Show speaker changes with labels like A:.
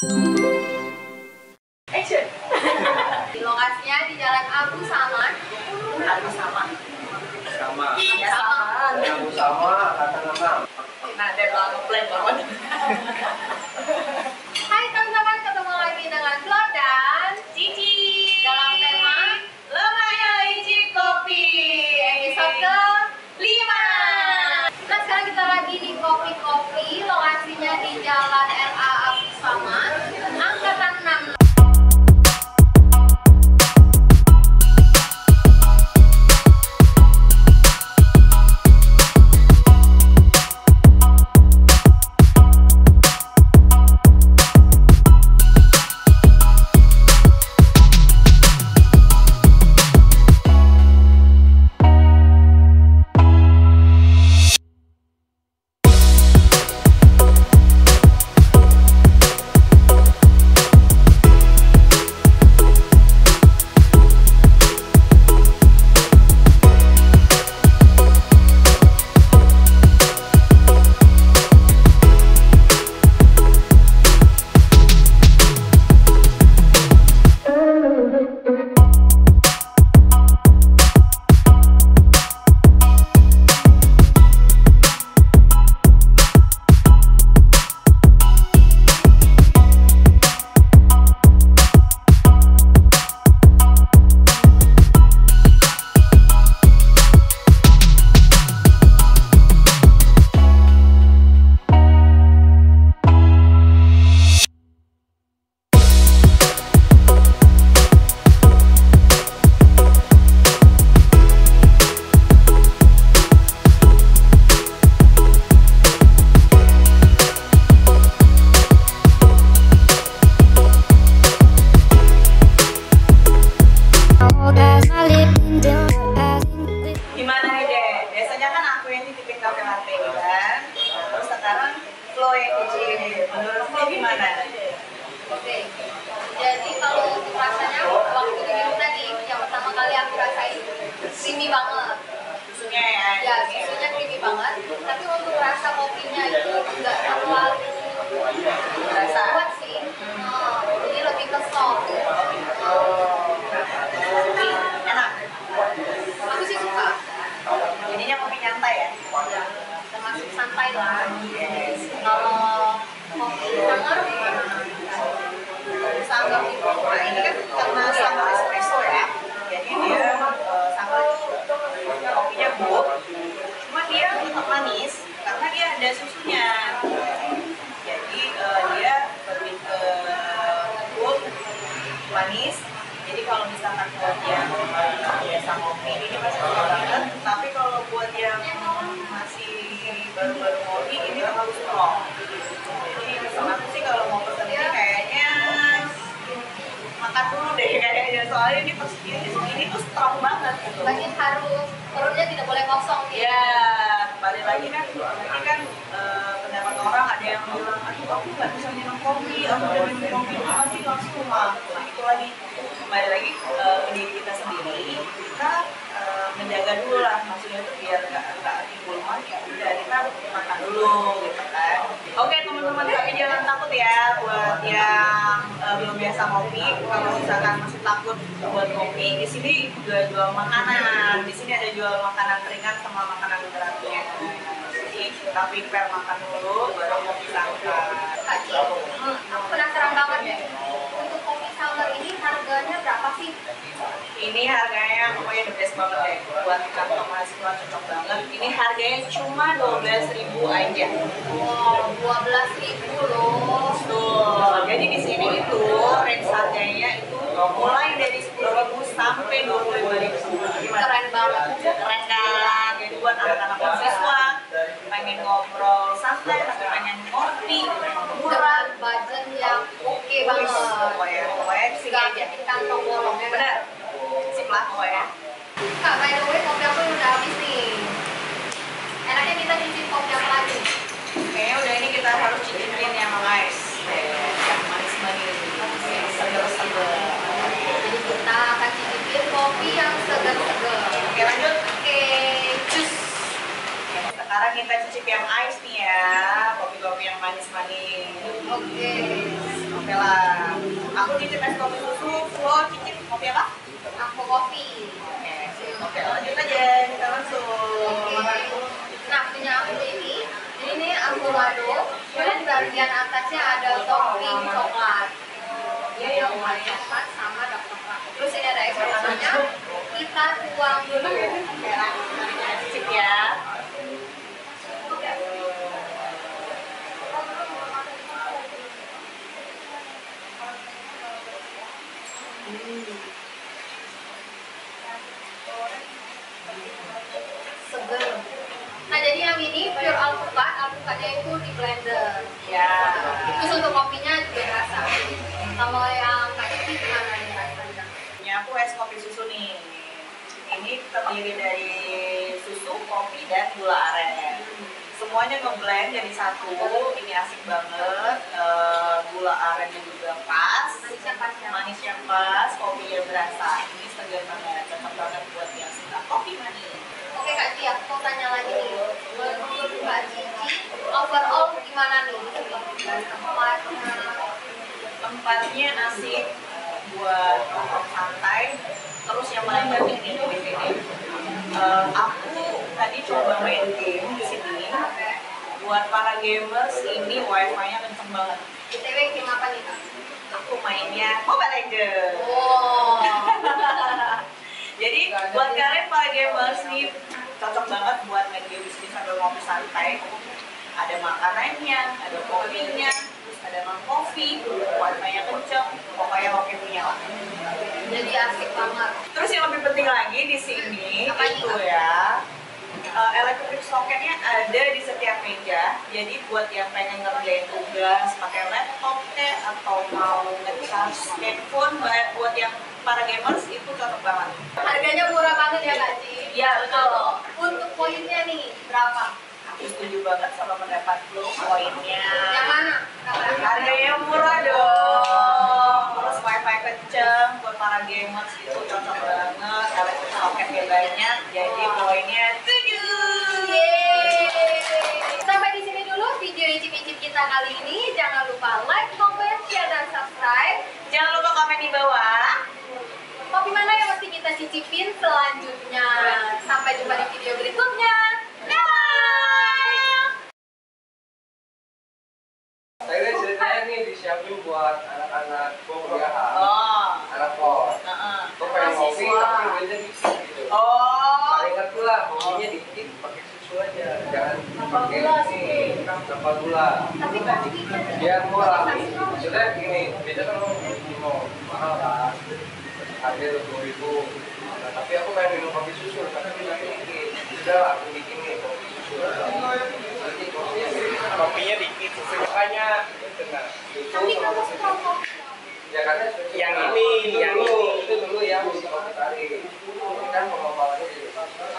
A: Action.
B: Di lokasinya di Jalan Abu Samad.
A: Abu Samad.
C: Sama.
A: Ya sama.
C: Abu sama kata nama.
A: Nah, ada lama plan banget.
B: Hai teman-teman, ketemu lagi dengan Flo dan
A: Cici.
B: dalam tema
A: Lemahnya Linci Kopi.
B: episode ke-5. Nah, sekarang kita lagi di Kopi, lokasinya di Jalan RA Abu Samad, Angkatan 6.
A: Gimana nih deh? Biasanya kan aku yang titipin kafe latte kan. Terus sekarang Flo yang titipin. Menurut Flo gimana?
B: Oke. Jadi kalau untuk rasanya waktu diminum tadi yang pertama kali aku rasain creamy banget.
A: Susunya ya?
B: Ya, susunya creamy banget. Tapi untuk rasa kopinya itu nggak terlalu
A: Rasa
B: kuat sih. Jadi lebih ke soft.
A: kopi enak.
B: Aku sih suka.
A: Jadinya kopi nyantai ya?
B: Ya, termasuk santai lah.
A: Yes.
B: Kalau kopi sangar
A: Sanggar itu, nah ini kan karena sanggar espresso ya. Jadi dia sanggar itu kopinya good. Cuma dia tetap manis karena dia ada susunya. Jadi dia lebih ke good, manis. Jadi kalau misalkan buat yang biasa ngopi ini pasti suka banget. Tapi kalau buat yang masih baru-baru ngopi ini terlalu strong. Jadi pesan aku sih kalau mau pesen ini kayaknya makan dulu deh kayaknya. Soalnya ini tuh strong banget gitu.
B: lagi harus perutnya tidak boleh kosong gitu.
A: Ya, balik lagi kan, ini kan pendapat orang ada yang bilang, aduh aku nggak bisa minum kopi, aku udah minum kopi pasti langsung mah. Nah itu lagi, balik lagi ke diri kita sendiri, kita menjaga dulu lah, maksudnya tuh biar nggak timbul mah, ya udah kita makan dulu gitu kan. Oke teman-teman, tapi jangan takut ya buat yang belum biasa ngopi. Kalau misalkan masih takut buat kopi, di sini juga jual makanan. Di sini ada jual makanan ringan sama makanan beratnya. Jadi kita prepare makan dulu, baru kopi sanggar.
B: Kak Ci, aku penasaran banget deh. Untuk kopi sanggar ini harganya berapa sih?
A: Ini harganya pokoknya the best banget deh. Buat kantong mahasiswa cocok banget. Ini harganya cuma 12.000 aja.
B: Wow, 12.000 loh.
A: Tuh, jadi di sini itu range harganya itu mulai dari 10.000 sampai 25.000. Gimana?
B: Keren banget.
A: Keren kan? Jadi buat anak-anak mahasiswa pengen ngobrol santai tapi pengen ngopi murah,
B: Dengan budget yang oke banget.
A: pokoknya sini
B: Gak
A: aja.
B: bikin kantong bolong ya.
A: Bener, sip lah pokoknya.
B: Kak, by the way, kopi aku udah habis nih. Enaknya kita cicip kopi apa lagi?
A: Kayaknya udah ini kita harus cicipin yang ice, yang manis-manis, yang seger-seger.
B: Jadi kita akan cicipin kopi yang segar-segar.
A: Oke lanjut.
B: Oke, jus.
A: Sekarang kita cicip yang ice nih ya, kopi-kopi yang manis-manis.
B: Oke.
A: Oke Aku cicip es kopi susu, lo cicip kopi apa?
B: Aku kopi.
A: Oke, lanjut aja, kita langsung.
B: Nah, punya aku ini avocado. Kemudian di bagian atasnya ada topping coklat. Yang white coklat sama dark coklat. Terus ini ada espressonya. Kita tuang dulu.
A: Oke, lanjut kita cicip ya.
B: Seger. Nah, jadi yang ini pure alpukat. Alpukatnya itu di blender.
A: Ya.
B: Terus untuk kopinya juga rasa. Sama yang kayak ini gimana nih rasanya?
A: Punya aku es kopi susu nih. Ini terdiri dari susu, kopi, dan gula aren. Semuanya ngeblend jadi satu. Ini asik banget. Gula arennya juga pas. Manisnya pas, kopinya berasa. Ini segar banget, cocok banget buat yang suka kopi manis.
B: Oke Kak Ci, aku mau tanya lagi nih. Menurut Kak Cici, overall gimana nih?
A: Tempatnya asik buat nongkrong santai. Terus yang paling penting nih di sini, aku tadi coba main game di sini. Buat para gamers ini wifi-nya kenceng banget.
B: BTW game apa nih Kak?
A: Aku mainnya Mobile Legends.
B: Wow.
A: Jadi buat kalian para gamers nih cocok banget buat main game di sini sambil ngopi santai. Ada makanannya, ada kopinya, terus ada non-coffee, wifi-nya kenceng, pokoknya oke punya lah.
B: Jadi asik banget.
A: Terus yang lebih penting lagi di sini
B: Apa
A: itu
B: nih, Kak?
A: ya, electric socketnya ada di setiap meja. Jadi buat yang pengen ngerjain tugas pakai laptop atau mau nge-charge handphone buat yang para gamers itu cocok banget.
B: Harganya murah banget ya Kak Ci?
A: Iya, betul.
B: Untuk poinnya nih, berapa?
A: Aku setuju banget sama pendapat lo, poinnya.
B: Yang mana?
A: Harganya murah dong. Terus wifi kenceng buat para gamers itu cocok banget. Electric socketnya banyak, jadi poinnya 7.
B: Yeay. Sampai di sini dulu video icip-icip kita kali ini. Jangan lupa like, comment, share, dan subscribe.
A: Jangan lupa komen di bawah.
B: Kopi mana yang mesti kita cicipin selanjutnya. Sampai jumpa di video berikutnya. Bye!
C: Saya ceritanya nih disiapin buat anak-anak kuliahan,
A: Oh.
C: anak kos. Tuh pengen ngopi tapi duitnya dikit gitu.
A: Oh.
C: Paling ngerti lah, kopinya dikit pakai susu aja, jangan pakai ini tanpa gula.
B: Tapi kopi kan
C: Biar murah. Maksudnya gini, beda kan mau mahal kan, harganya 20.000. Nah, tapi aku pengen minum kopi susu, tapi bisa dikit. Sudah lah, aku bikin nih kopi susu. Nanti kopinya dikit, susunya banyak. Nah,
B: tapi kamu suka kopi.
C: ya karena yang ini itu dulu yang si kopi tadi. Ini kan pengembangannya